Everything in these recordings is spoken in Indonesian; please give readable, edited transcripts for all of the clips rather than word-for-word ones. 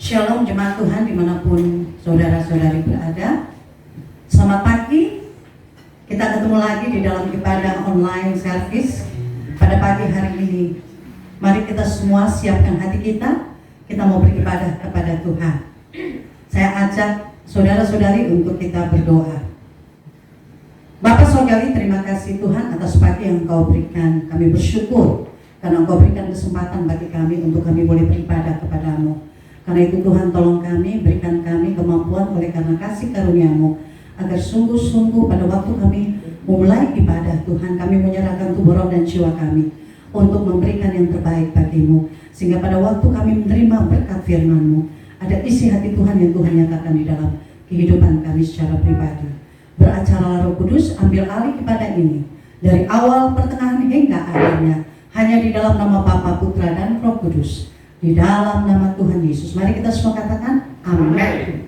Shalom jemaat Tuhan dimanapun saudara-saudari berada. Selamat pagi. Kita ketemu lagi di dalam ibadah online service pada pagi hari ini. Mari kita semua siapkan hati kita. Kita mau beribadah kepada Tuhan. Saya ajak saudara-saudari untuk kita berdoa. Bapak Sorgawi, terima kasih Tuhan atas pagi yang Engkau berikan. Kami bersyukur karena Engkau berikan kesempatan bagi kami untuk kami boleh beribadah kepada-Mu. Karena itu Tuhan, tolong kami, berikan kami kemampuan oleh karena kasih karunia-Mu, agar sungguh-sungguh pada waktu kami memulai ibadah Tuhan, kami menyerahkan tubuh, roh, dan jiwa kami untuk memberikan yang terbaik bagi-Mu, sehingga pada waktu kami menerima berkat firman-Mu, ada isi hati Tuhan yang Tuhan nyatakan di dalam kehidupan kami secara pribadi. Beracara Roh Kudus, ambil alih ibadah ini dari awal, pertengahan, hingga akhirnya, hanya di dalam nama Bapa, Putra, dan Roh Kudus. Di dalam nama Tuhan Yesus, mari kita semua katakan amin.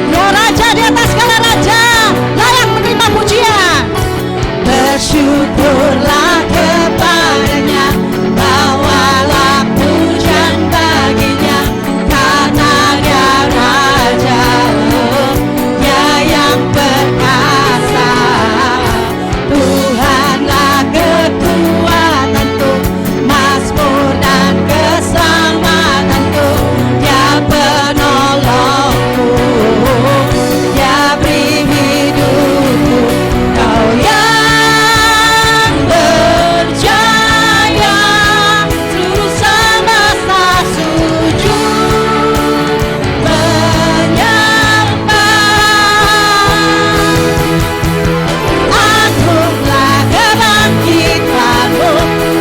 Ya Raja di atas segala raja, layak menerima pujian. Bersyukurlah kepadanya, bawalah pujian baginya, karena Dia Raja, Dia yang perkasa. Tuhanlah kekuatanku, mazmur dan keselamatanku, Dia penolongku, Dia beri hidupku. Kau yang berjaya, seluruh semesta sujud menyembah. Agunglah kebangkitanmu,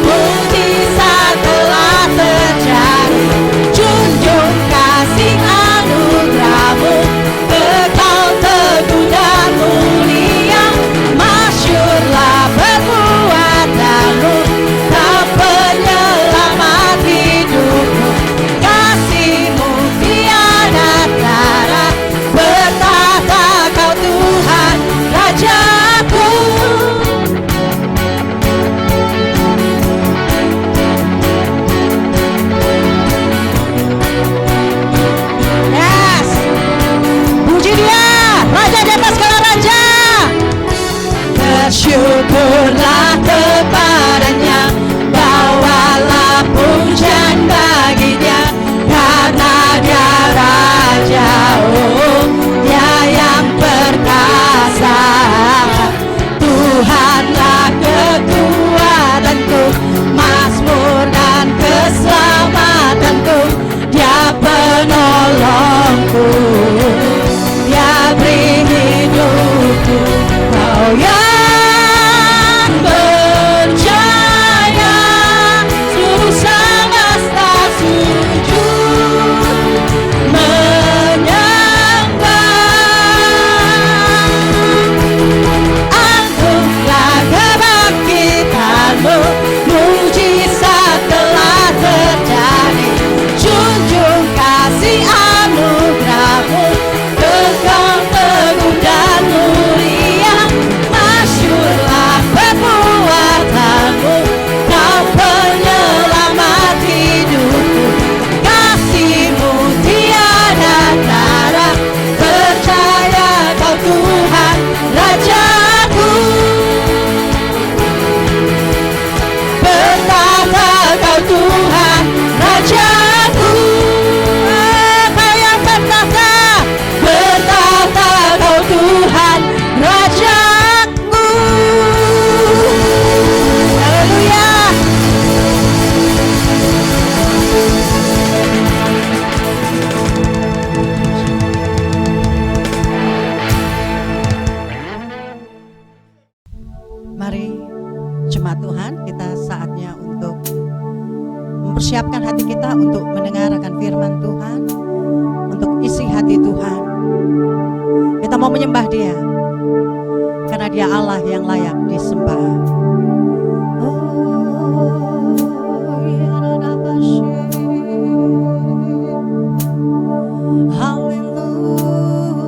mujizat telah terjadi. Junjung kasih anugerahmu, kekal teguh dan mulia. Masyurlah perbuatanmu, Kau penyelamat hidupku. Kasih-Mu tiada tara, bertahta Kau Tuhan Rajaku. Yes, puji Dia, Raja di atas segala raja. Bersyukurlah kepadanya, bawalah pujian bagi Dia, karena Dia Raja, oh Dia yang perkasa. Tuhanlah kekuatanku, mazmur dan keselamatanku, Dia penolongku, Dia beri hidupku. Kau yang berjaya, seluruh semesta sujud menyembah. Agunglah kebangkitanmu, mujizat telah terjadi. Junjung kasih anugerahmu, kekal teguh dan mulia. Masyurlah perbuatanmu, Kau penyelamat hidupku. Kasih-Mu tiada tara, percaya Kau Tuhan Rajaku. Bertahta Kau Tuhan Rajaku. Kau yang bertahta, bertahta Kau Tuhan Rajaku. Haleluya. Mari jemaat Tuhan, kita saatnya untuk mempersiapkan hati kita untuk mendengarkan firman Tuhan, untuk isi hati Tuhan. Kita mau menyembah Dia, karena Dia Allah yang layak disembah. Oh, ya Rabbi. Haleluya.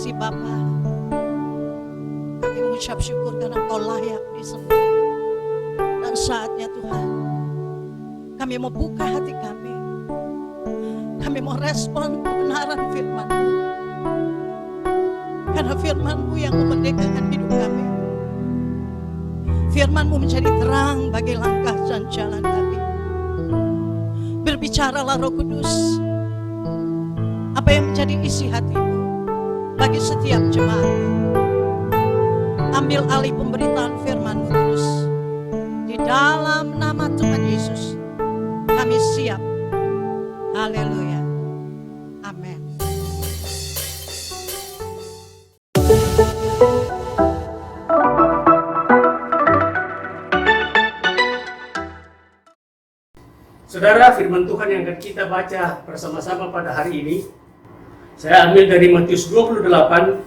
kasih Bapa. Kami mengucap syukur karena Engkau layak disembah. Dan saatnya Tuhan, kami mau buka hati kami. Kami mau respon kebenaran firman-Mu. Karena firman-Mu yang memerdekakan hidup kami. Firman-Mu menjadi terang bagi langkah dan jalan kami. Berbicaralah Roh Kudus, apa yang menjadi isi hati-Mu bagi setiap jemaat. Ambil alih pemberitaan firman-Mu terus. Di dalam nama Tuhan Yesus, kami siap. Haleluya. Amin. Saudara, firman Tuhan yang akan kita baca bersama-sama pada hari ini, saya ambil dari Matius 28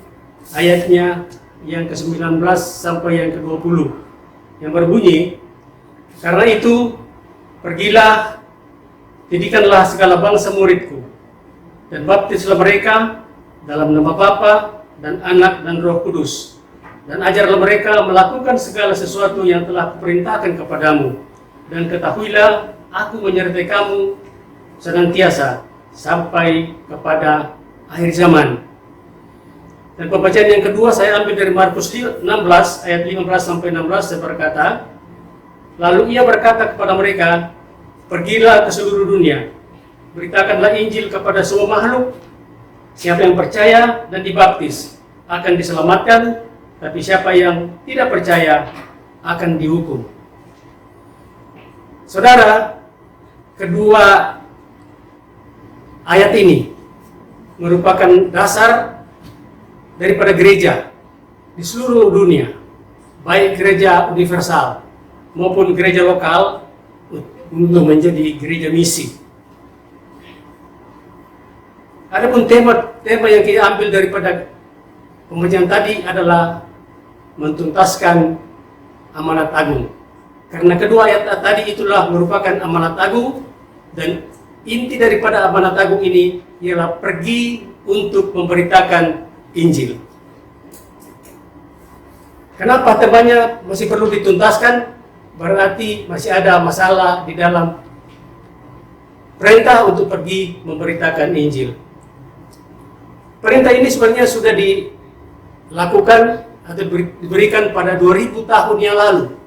ayatnya yang ke-19 sampai yang ke-20, yang berbunyi, "Karena itu, pergilah, didikanlah segala bangsa muridku, dan baptislah mereka dalam nama Bapa dan Anak dan Roh Kudus, dan ajarlah mereka melakukan segala sesuatu yang telah kuperintahkan kepadamu, dan ketahuilah, Aku menyertai kamu senantiasa sampai kepada akhir zaman." Dan pembacaan yang kedua saya ambil dari Markus 16 ayat 15 sampai 16, saya berkata, "Lalu ia berkata kepada mereka, pergilah ke seluruh dunia, beritakanlah Injil kepada semua makhluk. Siapa yang percaya dan dibaptis akan diselamatkan, tapi siapa yang tidak percaya akan dihukum." Saudara, kedua ayat ini merupakan dasar daripada gereja di seluruh dunia, baik gereja universal maupun gereja lokal, untuk menjadi gereja misi. Adapun tema yang kita ambil daripada pembacaan tadi adalah mentuntaskan amanat agung. Karena kedua ayat tadi itulah merupakan amanat agung, dan inti daripada amanat agung ini ialah pergi untuk memberitakan Injil. Kenapa temanya masih perlu dituntaskan? Berarti masih ada masalah di dalam perintah untuk pergi memberitakan Injil. Perintah ini sebenarnya sudah dilakukan atau diberikan pada 2000 tahun yang lalu.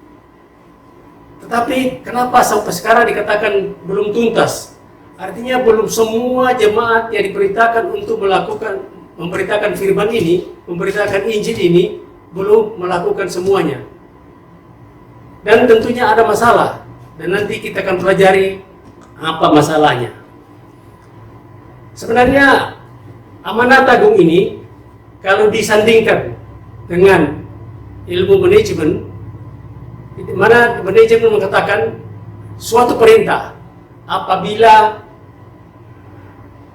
Tetapi kenapa sampai sekarang dikatakan belum tuntas? Artinya belum semua jemaat yang diperintahkan untuk memberitakan firman ini, memberitakan Injil ini, belum melakukan semuanya. Dan tentunya ada masalah, dan nanti kita akan pelajari apa masalahnya. Sebenarnya amanat agung ini, kalau disandingkan dengan ilmu manajemen, di mana manajemen mengatakan suatu perintah apabila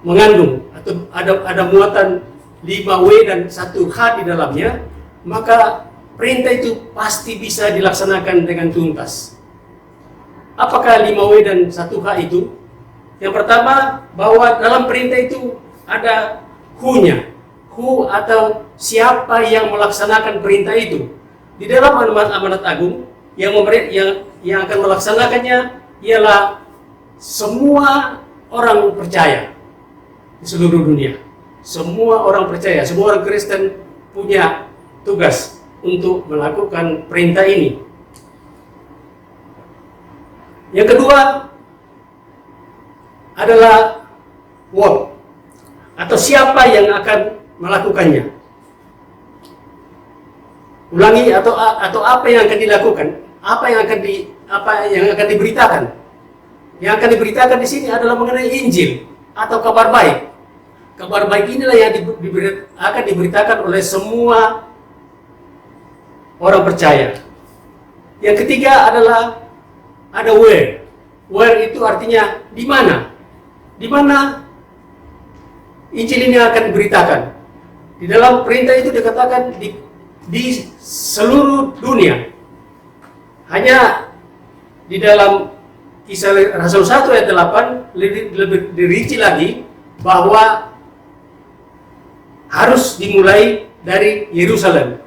mengandung atau ada muatan 5W dan 1H di dalamnya, maka perintah itu pasti bisa dilaksanakan dengan tuntas. Apakah 5W dan 1H itu? Yang pertama, bahwa dalam perintah itu ada who-nya. Who atau siapa yang melaksanakan perintah itu. Di dalam amanat agung, yang akan melaksanakannya ialah semua orang percaya di seluruh dunia. Semua orang percaya, semua orang Kristen punya tugas untuk melakukan perintah ini. Yang kedua adalah what, atau siapa yang akan melakukannya. Ulangi, atau apa yang akan dilakukan, apa yang akan diberitakan. Yang akan diberitakan di sini adalah mengenai Injil atau kabar baik. Kabar baik inilah yang akan diberitakan oleh semua orang percaya. Yang ketiga adalah ada where. Where itu artinya di mana. Di mana Injil ini akan diberitakan. Di dalam perintah itu dikatakan di seluruh dunia. Hanya di dalam Kisah Rasul 1 ayat 8 lebih dirinci lagi bahwa harus dimulai dari Yerusalem,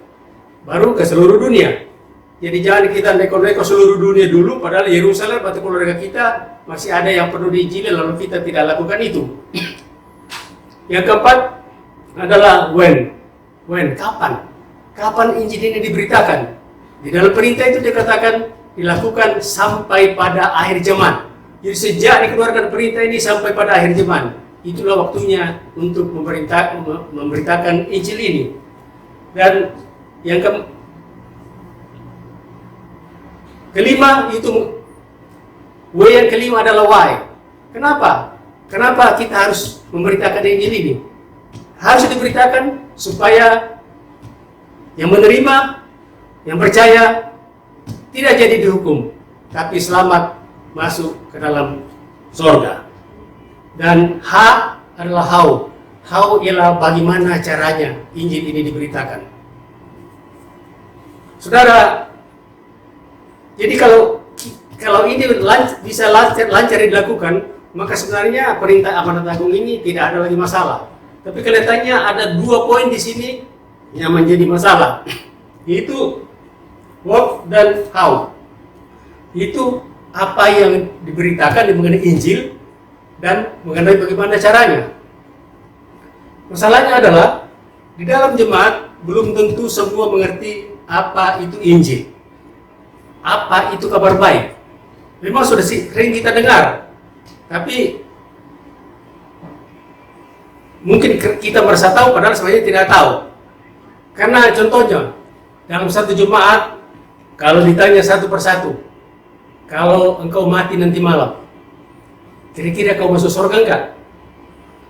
baru ke seluruh dunia. Jadi jangan kita neko-neko seluruh dunia dulu, padahal Yerusalem atau keluarga kita masih ada yang perlu diinjili, lalu kita tidak lakukan itu. Yang keempat adalah when. Kapan? Kapan Injil ini diberitakan? Di dalam perintah itu dikatakan dilakukan sampai pada akhir zaman. Jadi sejak dikeluarkan perintah ini sampai pada akhir zaman, itulah waktunya untuk memberitakan Injil ini. Dan yang kelima itu, yang kelima adalah why. Kenapa? Kenapa kita harus memberitakan Injil ini? Harus diberitakan supaya yang menerima, yang percaya tidak jadi dihukum, tapi selamat masuk ke dalam surga. Dan H adalah how. How ialah bagaimana caranya Injil ini diberitakan. Saudara, jadi kalau ini bisa lancar dilakukan, maka sebenarnya perintah amanat agung ini tidak ada lagi masalah. Tapi kelihatannya ada 2 poin di sini yang menjadi masalah, yaitu what dan how. Itu apa yang diberitakan mengenai Injil dan mengenai bagaimana caranya. Masalahnya adalah di dalam jemaat belum tentu semua mengerti apa itu Injil, apa itu kabar baik. Memang sudah sering kita dengar, tapi mungkin kita merasa tahu padahal sebenarnya tidak tahu. Karena contohnya dalam satu jemaat, kalau ditanya satu persatu, kalau engkau mati nanti malam, kira-kira kau masuk surga enggak?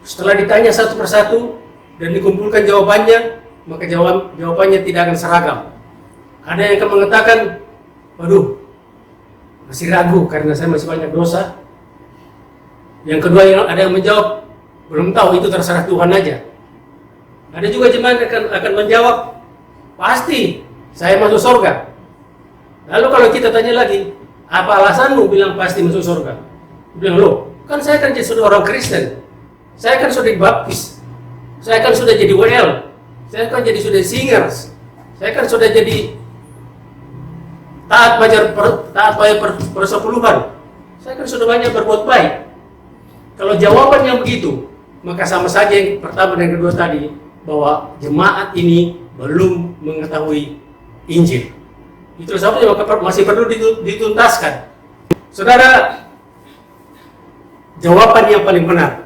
Setelah ditanya satu persatu dan dikumpulkan jawabannya, maka jawabannya tidak akan seragam. Ada yang akan mengatakan, waduh, masih ragu karena saya masih banyak dosa. Yang kedua, ada yang menjawab, belum tahu, itu terserah Tuhan aja. Ada juga jemaat akan menjawab, pasti saya masuk surga. Lalu kalau kita tanya lagi, apa alasanmu bilang pasti masuk surga? Bilang, loh, kan saya kan sudah orang Kristen, saya kan sudah dibaptis, saya kan sudah jadi WL, saya kan sudah singers, saya kan sudah jadi taat bayar persepuluhan, saya kan sudah banyak berbuat baik. Kalau jawabannya begitu, maka sama saja yang pertama dan kedua tadi, bahwa jemaat ini belum mengetahui Injil. Itu sebabnya masih perlu dituntaskan. Saudara, jawaban yang paling benar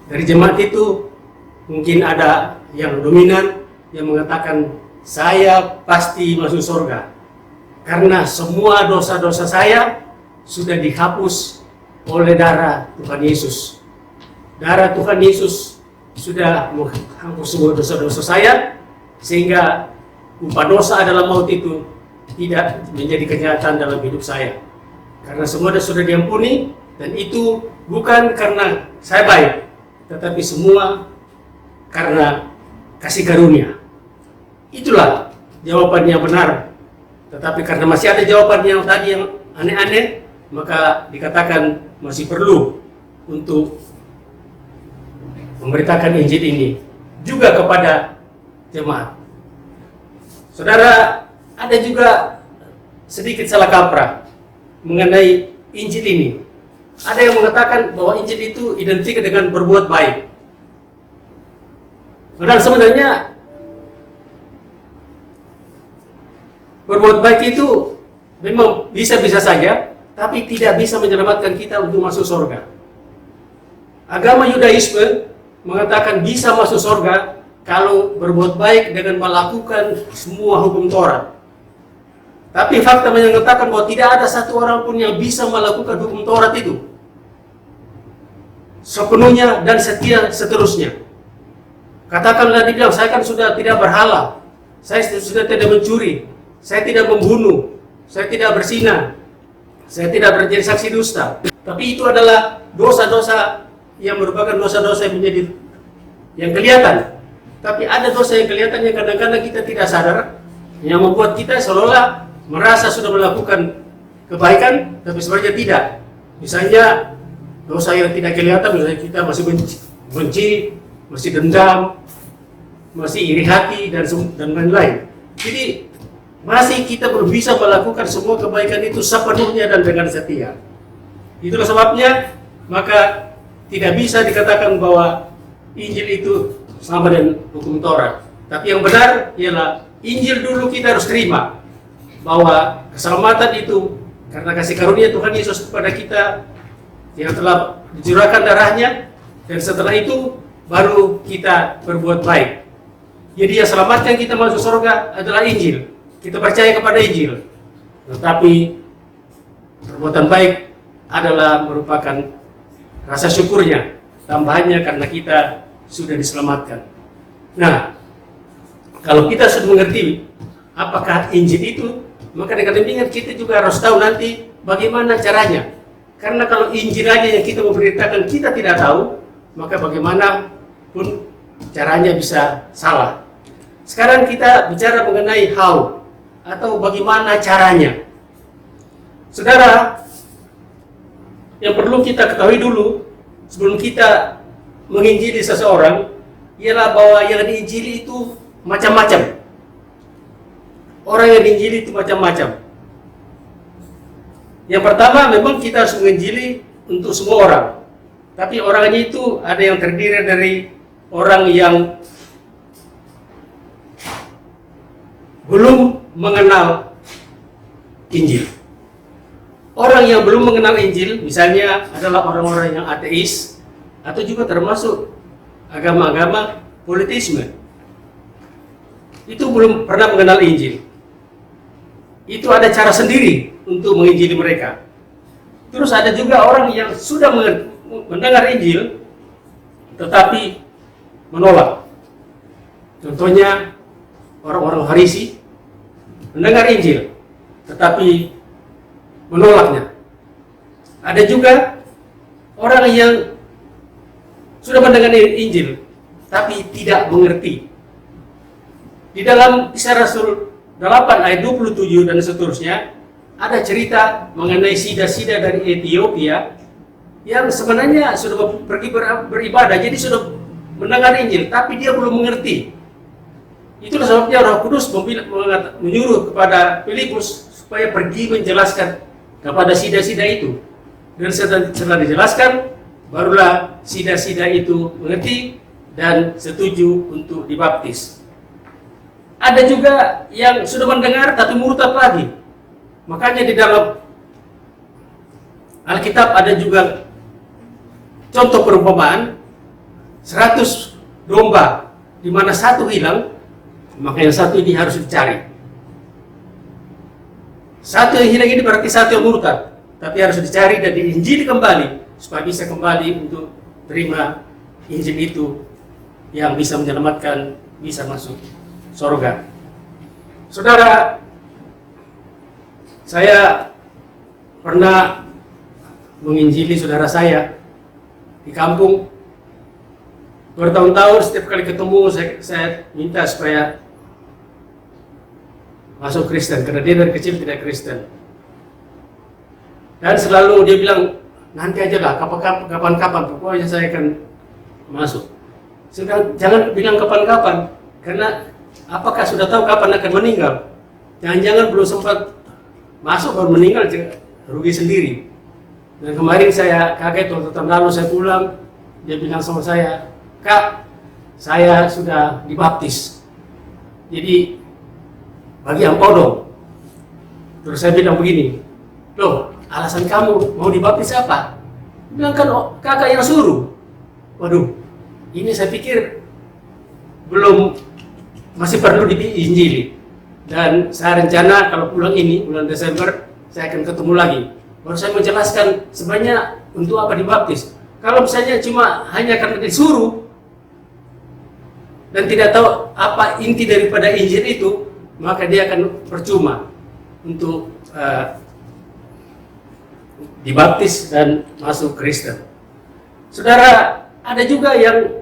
dari jemaat itu, mungkin ada yang dominan yang mengatakan, saya pasti masuk surga karena semua dosa-dosa saya sudah dihapus oleh darah Tuhan Yesus. Darah Tuhan Yesus sudah menghapus semua dosa-dosa saya, sehingga upah dosa adalah maut itu tidak menjadi kenyataan dalam hidup saya. Karena semua sudah diampuni, dan itu bukan karena saya baik, tetapi semua karena kasih karunia. Itulah jawaban yang benar. Tetapi karena masih ada jawaban yang tadi yang aneh-aneh, maka dikatakan masih perlu untuk memberitakan Injil ini juga kepada jemaat. Saudara, ada juga sedikit salah kaprah mengenai Injil ini. Ada yang mengatakan bahwa Injil itu identik dengan berbuat baik. Padahal sebenarnya berbuat baik itu memang bisa-bisa saja, tapi tidak bisa menyelamatkan kita untuk masuk surga. Agama Yudaisme mengatakan bisa masuk surga kalau berbuat baik dengan melakukan semua hukum Taurat. Tapi fakta menyatakan bahwa tidak ada satu orang pun yang bisa melakukan hukum Taurat itu sepenuhnya dan seterusnya. Katakanlah dibilang, saya kan sudah tidak berhala, saya sudah tidak mencuri, saya tidak membunuh, saya tidak berzina, saya tidak berjadi saksi dusta. Tapi itu adalah dosa-dosa yang merupakan dosa-dosa yang menjadi yang kelihatan. Tapi ada dosa yang kelihatan yang kadang-kadang kita tidak sadar, yang membuat kita seolah-olah merasa sudah melakukan kebaikan, tapi sebenarnya tidak. Misalnya dosa yang tidak kelihatan, misalnya kita masih benci masih dendam, masih iri hati, dan lain-lain. Jadi masih kita belum bisa melakukan semua kebaikan itu sepenuhnya dan dengan setia. Itulah sebabnya maka tidak bisa dikatakan bahwa Injil itu sama dengan hukum Taurat. Tapi yang benar ialah Injil dulu kita harus terima bahwa keselamatan itu karena kasih karunia Tuhan Yesus kepada kita yang telah dicurahkan darahnya, dan setelah itu baru kita berbuat baik. Jadi yang selamatkan kita masuk surga adalah Injil. Kita percaya kepada Injil. Tetapi perbuatan baik adalah merupakan rasa syukurnya, tambahannya karena kita sudah diselamatkan. Nah, kalau kita sudah mengerti apakah Injil itu, maka dengan demikian kita juga harus tahu nanti bagaimana caranya. Karena kalau Injil aja yang kita memberitakan kita tidak tahu, maka bagaimana pun caranya bisa salah. Sekarang kita bicara mengenai how atau bagaimana caranya. Saudara, yang perlu kita ketahui dulu sebelum kita menginjili seseorang ialah bahwa yang diinjili itu macam-macam. Orang yang diinjili itu macam-macam. Yang pertama, memang kita harus menginjili untuk semua orang. Tapi orangnya itu ada yang terdiri dari orang yang belum mengenal Injil. Orang yang belum mengenal Injil, misalnya adalah orang-orang yang ateis, atau juga termasuk agama-agama politisme. Itu belum pernah mengenal Injil. Itu ada cara sendiri untuk menginjili mereka. Terus ada juga orang yang sudah mendengar Injil, tetapi menolak. Contohnya, orang-orang Farisi mendengar Injil, tetapi menolaknya. Ada juga orang yang sudah mendengar Injil, tapi tidak mengerti. Di dalam Kisah Rasul 8 ayat 27 dan seterusnya, ada cerita mengenai sida-sida dari Ethiopia yang sebenarnya sudah pergi beribadah, jadi sudah mendengar Injil, tapi dia belum mengerti. Itulah sebabnya Roh Kudus menyuruh kepada Filipus supaya pergi menjelaskan kepada sida-sida itu. Dan setelah dijelaskan, barulah sida-sida itu mengerti dan setuju untuk dibaptis. Ada juga yang sudah mendengar tapi murtad lagi. Makanya di dalam Alkitab ada juga contoh perumpamaan 100 domba, di mana satu hilang, maka yang satu ini harus dicari. Satu yang hilang ini berarti satu yang murtad, tapi harus dicari dan diinjili kembali supaya bisa kembali untuk terima Injil itu yang bisa menyelamatkan, bisa masuk surga. Saudara, saya pernah menginjili saudara saya di kampung. Bertahun-tahun setiap kali ketemu saya minta supaya masuk Kristen, karena dia dari kecil tidak Kristen. Dan selalu dia bilang, nanti aja lah, kapan-kapan, pokoknya saya akan masuk. Sedang, jangan bilang kapan-kapan, karena apakah sudah tahu kapan akan meninggal? Jangan-jangan belum sempat masuk baru meninggal, rugi sendiri. Dan kemarin saya kaget waktu tahun lalu saya pulang, dia bilang sama saya, Kak, saya sudah dibaptis. Jadi bagi ampau dong. Terus saya bilang begini, loh, alasan kamu mau dibaptis apa? Bilang kan kakak yang suruh. Waduh, ini saya pikir belum, masih perlu diinjili. Dan saya rencana kalau pulang ini, bulan Desember, saya akan ketemu lagi. Baru saya menjelaskan sebenarnya untuk apa dibaptis. Kalau misalnya cuma hanya karena disuruh, dan tidak tahu apa inti daripada Injil itu, maka dia akan percuma untuk dibaptis dan masuk Kristen. Saudara, ada juga yang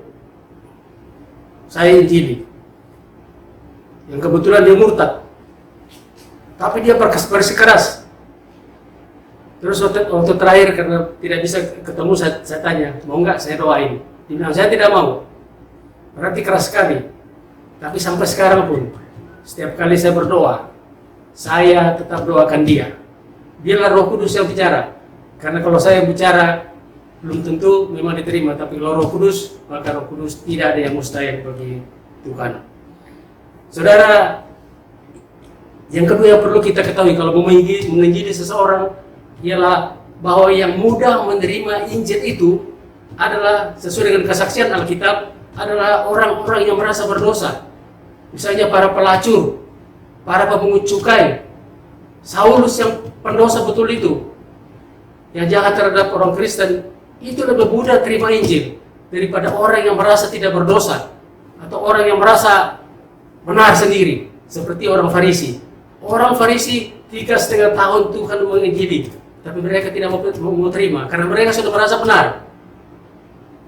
saya injili, yang kebetulan dia murtad, tapi dia bersikeras. Terus waktu terakhir karena tidak bisa ketemu, saya tanya, mau nggak saya doain? Dia bilang, saya tidak mau. berarti keras sekali. Tapi sampai sekarang pun, setiap kali saya berdoa, saya tetap doakan dia. Biarlah Roh Kudus yang bicara. Karena kalau saya bicara, belum tentu memang diterima. Tapi kalau Roh Kudus, maka Roh Kudus tidak ada yang mustahil bagi Tuhan. Saudara, yang kedua yang perlu kita ketahui kalau menginjili seseorang ialah bahwa yang mudah menerima Injil itu adalah sesuai dengan kesaksian Alkitab adalah orang-orang yang merasa berdosa. Misalnya para pelacur, para pemungut cukai, Saulus yang pendosa betul itu, yang jahat terhadap orang Kristen, itu lebih mudah terima Injil daripada orang yang merasa tidak berdosa atau orang yang merasa benar sendiri, seperti orang Farisi. Orang Farisi 3,5 tahun Tuhan menginjili, tapi mereka tidak mau terima karena mereka sudah merasa benar.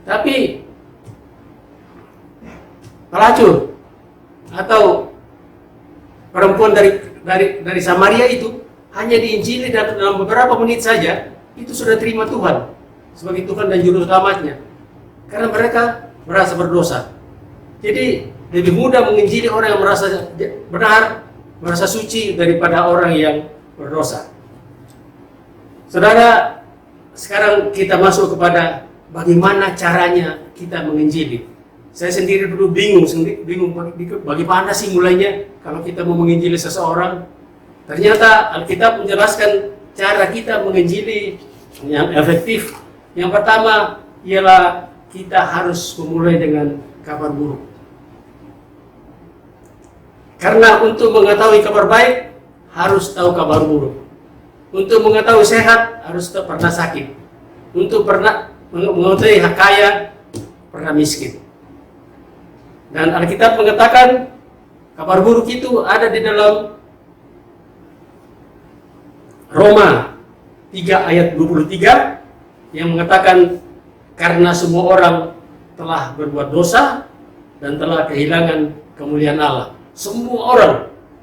Tapi pelacur atau perempuan dari Samaria itu hanya diinjili dalam beberapa menit saja, itu sudah terima Tuhan sebagai Tuhan dan juru selamatnya, karena mereka merasa berdosa. Jadi lebih mudah menginjili orang yang merasa benar, merasa suci daripada orang yang berdosa. Saudara, sekarang kita masuk kepada bagaimana caranya kita menginjili. Saya sendiri dulu bingung bagaimana sih mulainya kalau kita mau menginjili seseorang. Ternyata Alkitab menjelaskan cara kita menginjili yang efektif. Yang pertama ialah kita harus memulai dengan kabar buruk. Karena untuk mengetahui kabar baik harus tahu kabar buruk. Untuk mengetahui sehat harus pernah sakit. Untuk mengetahui kaya pernah miskin. Dan Alkitab mengatakan kabar buruk itu ada di dalam Roma 3 ayat 23 yang mengatakan karena semua orang telah berbuat dosa dan telah kehilangan kemuliaan Allah. Semua orang,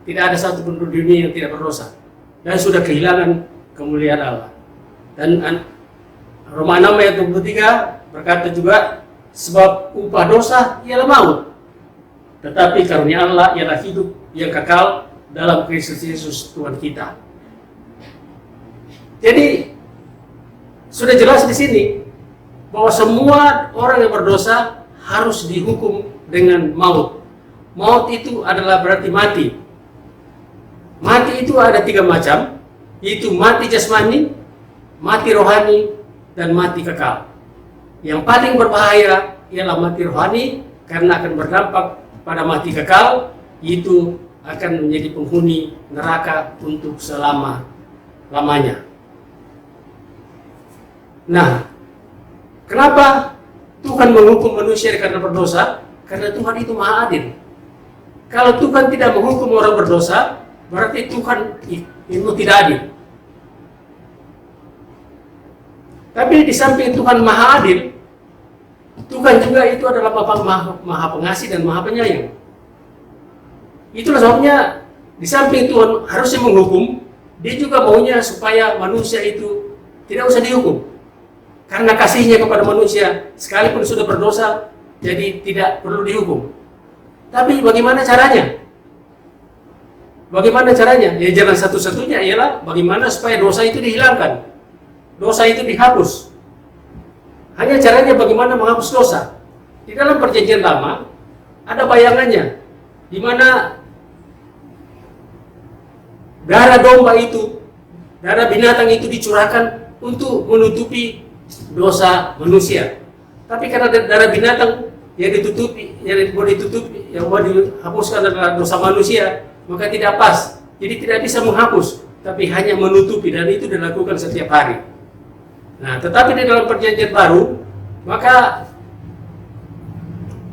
tidak ada satu pun di dunia yang tidak berdosa dan sudah kehilangan kemuliaan Allah. Dan Roma 6 ayat 23 berkata juga sebab upah dosa ialah maut. Tetapi karunia Allah ialah hidup yang kekal dalam Kristus Yesus Tuhan kita. Jadi sudah jelas di sini bahwa semua orang yang berdosa harus dihukum dengan maut. Maut itu adalah berarti mati. Mati itu ada 3 macam, yaitu mati jasmani, mati rohani, dan mati kekal. Yang paling berbahaya ialah mati rohani karena akan berdampak pada mati kekal, itu akan menjadi penghuni neraka untuk selama-lamanya. Nah, kenapa Tuhan menghukum manusia karena berdosa? Karena Tuhan itu maha adil. Kalau Tuhan tidak menghukum orang berdosa, berarti Tuhan itu tidak adil. Tapi di samping Tuhan maha adil, Tuhan juga itu adalah Bapa maha pengasih dan maha penyayang. Itulah sebabnya di samping Tuhan harusnya menghukum, dia juga maunya supaya manusia itu tidak usah dihukum. Karena kasihnya kepada manusia, sekalipun sudah berdosa, jadi tidak perlu dihukum. Tapi bagaimana caranya? Bagaimana caranya? Ya jalan satu-satunya ialah bagaimana supaya dosa itu dihilangkan. Dosa itu dihapus. Hanya caranya bagaimana menghapus dosa. Di dalam perjanjian lama ada bayangannya, di mana darah domba itu, darah binatang itu dicurahkan untuk menutupi dosa manusia. Tapi karena darah binatang yang mau dihapuskan adalah dosa manusia, maka tidak pas. Jadi tidak bisa menghapus, tapi hanya menutupi, dan itu dilakukan setiap hari. Nah, tetapi di dalam perjanjian baru, maka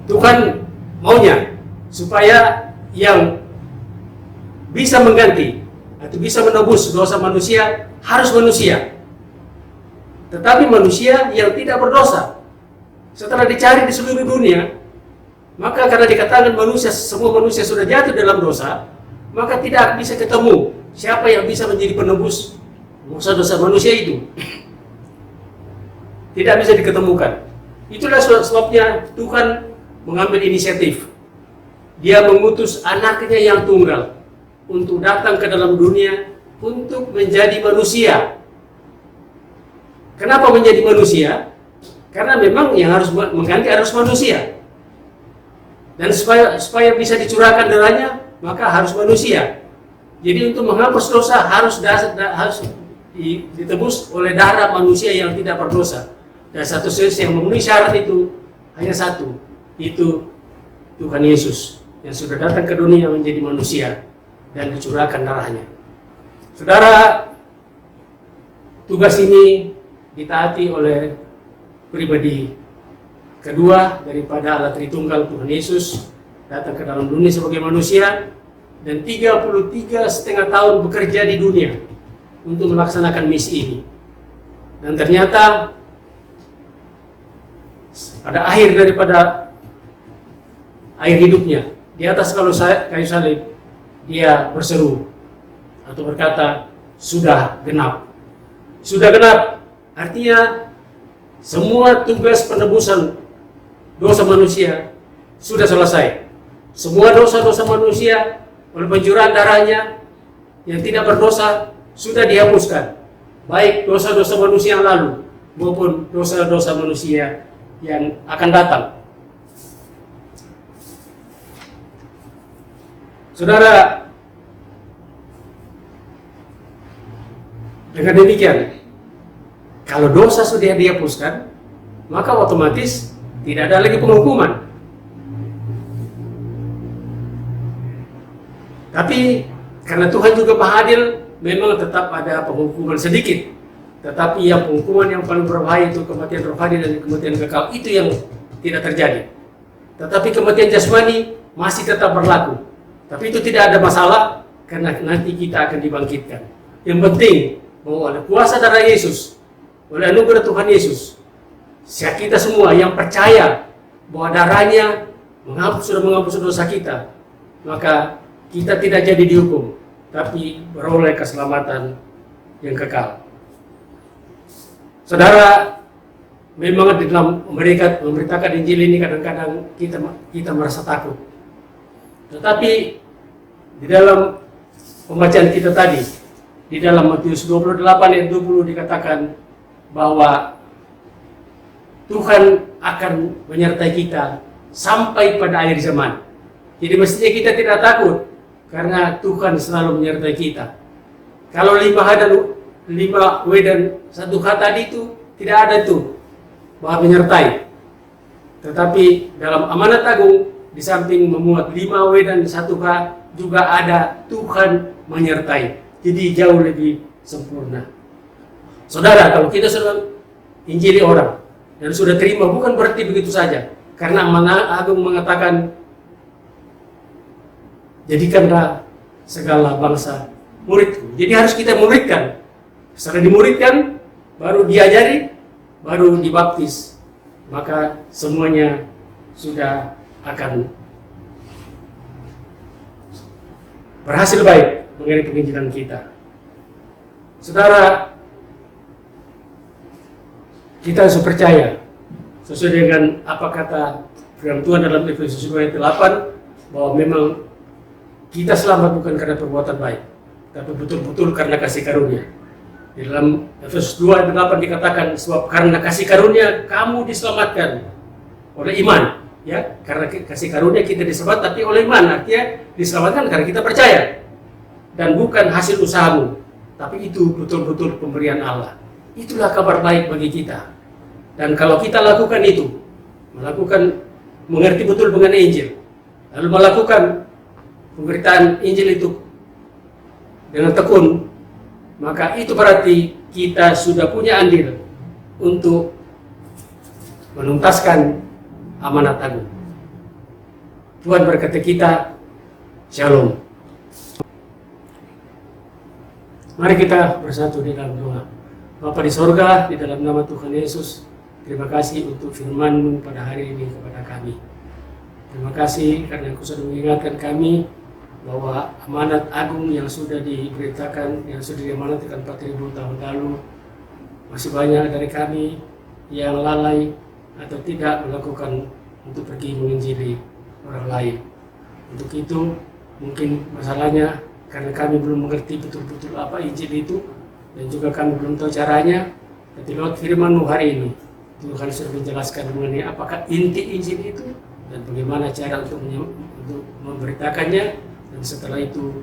Tuhan maunya supaya yang bisa mengganti atau bisa menebus dosa manusia harus manusia. Tetapi manusia yang tidak berdosa. Setelah dicari di seluruh dunia, maka karena dikatakan semua manusia sudah jatuh dalam dosa, maka tidak bisa ketemu siapa yang bisa menjadi penebus dosa-dosa manusia itu. Tidak bisa diketemukan. Itulah sebabnya Tuhan mengambil inisiatif. Dia mengutus anaknya yang tunggal untuk datang ke dalam dunia untuk menjadi manusia. Kenapa menjadi manusia? Karena memang yang harus mengganti harus manusia. Dan supaya bisa dicurahkan darahnya, maka harus manusia. Jadi untuk menghapus dosa harus ditebus oleh darah manusia yang tidak berdosa. Dan satu sisi yang memenuhi syarat itu hanya satu, itu Tuhan Yesus yang sudah datang ke dunia menjadi manusia dan dicurahkan darahnya. Saudara, tugas ini ditaati oleh pribadi kedua daripada Allah Tritunggal, Tuhan Yesus datang ke dalam dunia sebagai manusia dan 33,5 tahun bekerja di dunia untuk melaksanakan misi ini. Dan ternyata pada akhir daripada akhir hidupnya di atas kayu salib, dia berseru atau berkata, sudah genap. Sudah genap artinya semua tugas penebusan dosa manusia sudah selesai. Semua dosa-dosa manusia oleh pencurahan darahnya yang tidak berdosa sudah dihapuskan. Baik dosa-dosa manusia yang lalu maupun dosa-dosa manusia yang akan datang. Saudara, dengan demikian, kalau dosa sudah dihapuskan, maka otomatis tidak ada lagi penghukuman. Tapi karena Tuhan juga Maha Adil, memang tetap ada penghukuman sedikit. Tetapi yang penghukuman yang paling berbahaya itu kematian rohani dan kematian kekal, itu yang tidak terjadi. Tetapi kematian jasmani masih tetap berlaku. Tapi itu tidak ada masalah karena nanti kita akan dibangkitkan. Yang penting bahwa oleh kuasa darah Yesus, oleh anugerah Tuhan Yesus, kita semua yang percaya bahwa darahnya sudah menghapus dosa kita, maka kita tidak jadi dihukum, tapi beroleh keselamatan yang kekal. Saudara, memang di dalam memberitakan Injil ini kadang-kadang kita merasa takut. Tetapi di dalam pembacaan kita tadi, di dalam Matius 28 ayat 20 dikatakan bahwa Tuhan akan menyertai kita sampai pada akhir zaman. Jadi mestinya kita tidak takut karena Tuhan selalu menyertai kita. Kalau 5 W dan 1 H tadi itu tidak ada itu bahwa menyertai. Tetapi dalam amanat agung di samping memuat 5 W dan 1 H juga ada Tuhan menyertai. Jadi jauh lebih sempurna. Saudara, kalau kita sudah injili orang dan sudah terima, bukan berarti begitu saja. Karena amanat agung mengatakan, jadikanlah segala bangsa muridku. Jadi harus kita muridkan. Setelah dimuridkan, baru diajari, baru dibaptis. Maka semuanya sudah akan berhasil baik mengenai penginjilan kita. Saudara, kita harus percaya sesuai dengan apa kata firman Tuhan dalam Efesus 2 ayat 8 bahwa memang kita selamat bukan karena perbuatan baik, tapi betul-betul karena kasih karunia. Di dalam Efesus 2 ayat 8 dikatakan, sebab karena kasih karunia kamu diselamatkan oleh iman. Ya, karena kasih karunia kita diselamatkan, tapi oleh iman, artinya diselamatkan karena kita percaya. Dan bukan hasil usahamu, tapi itu betul-betul pemberian Allah. Itulah kabar baik bagi kita. Dan kalau kita lakukan itu, mengerti betul mengenai Injil, lalu melakukan pemberitaan Injil itu dengan tekun, maka itu berarti kita sudah punya andil untuk menuntaskan amanat agung. Tuhan berkata kita, Shalom. Mari kita bersatu di dalam doa. Bapa di sorga, di dalam nama Tuhan Yesus, terima kasih untuk firman-Mu pada hari ini kepada kami. Terima kasih karena Engkau sudah mengingatkan kami bahwa amanat agung yang sudah diberitakan, yang sudah diamanatkan 4.000 tahun lalu, masih banyak dari kami yang lalai atau tidak melakukan untuk pergi menginjili orang lain. Untuk itu mungkin masalahnya karena kami belum mengerti betul-betul apa Injil itu, dan juga kami belum tahu caranya. Tapi lewat firman-Mu hari ini, Tuhan sudah menjelaskan mengenai apakah inti Injil itu dan bagaimana cara untuk memberitakannya. Dan setelah itu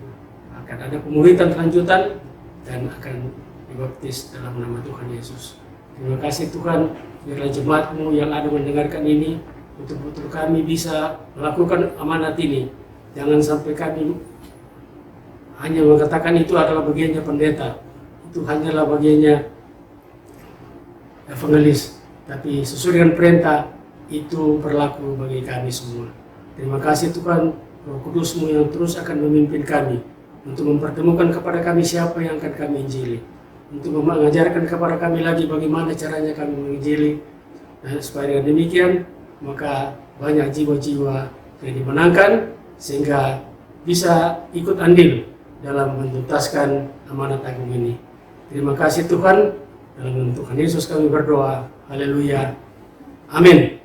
akan ada pemuritan lanjutan dan akan dibaptis dalam nama Tuhan Yesus. Terima kasih Tuhan, biarlah jemaat-Mu yang ada mendengarkan ini, betul-betul kami bisa melakukan amanat ini. Jangan sampai kami hanya mengatakan itu adalah bagiannya pendeta, itu hanyalah bagiannya evangelis, tapi sesuai dengan perintah itu berlaku bagi kami semua. Terima kasih Tuhan, Roh Kudus-Mu yang terus akan memimpin kami untuk mempertemukan kepada kami siapa yang akan kami injili, untuk mengajarkan kepada kami lagi bagaimana caranya kami menginjili, dan supaya dengan demikian maka banyak jiwa-jiwa yang dimenangkan sehingga bisa ikut andil dalam menuntaskan amanat agung ini. Terima kasih Tuhan, dalam nama Tuhan Yesus kami berdoa. Haleluya. Amin.